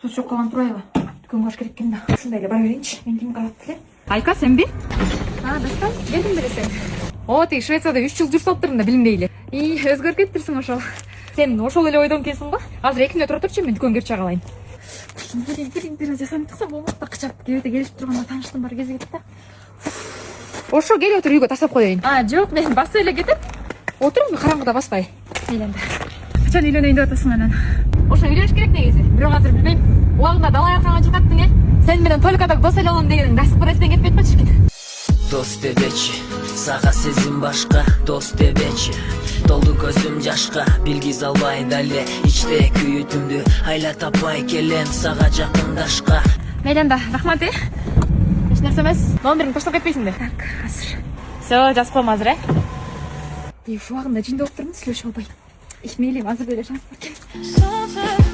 Туз жоқ қалған тұрайға. Дүкен қаш керек екен да. Шындайға бара берейінші. Мен кім қарап келе? Айка, сен бе? Дастан, келдім бересен. О, тек Швецияда 3 жыл жүріп салып тұрмын да білімдейлі. Өзгеріп кеттірсің ошол. Сен ошол эле ойдон келсің ба? Азыр экине тура турчу, мен дүкөнгө кирип чыга алайын. Бир жасанып тыксам болмок да, кычап кебете келишип турганда тааныштым бар кези кетти да. Ошо келип отур, үйгө тастап коеюн. Жок, мен басып эле кетип. Отур, караңгыда баспай. Мейленди. Качан үйлөнөйүн деп атасың анан? Ошо үйлөнүш керек негизи. Бирок азыр билбейм. Убагында далай арканга чыкаттың Сен менен только так дос эле болом дегениң дастык бар эстен кетпейт чиркин. Дос дебечи, сага сезим башка, дос дебечи. Толду көзүм жашка, билгиз албай дале, ичте күйүтүмдү айла таппай келем сага жакындашка. Мейлен да, рахмат Эч нерсе эмес. Номериңди таштап кетпейсиң да. Так, азыр. Всё, жазып коем азыр Ушул убагында жинде болуп турмун, сүйлөшүп албай. Мейли, азыр эле шанс бар экен.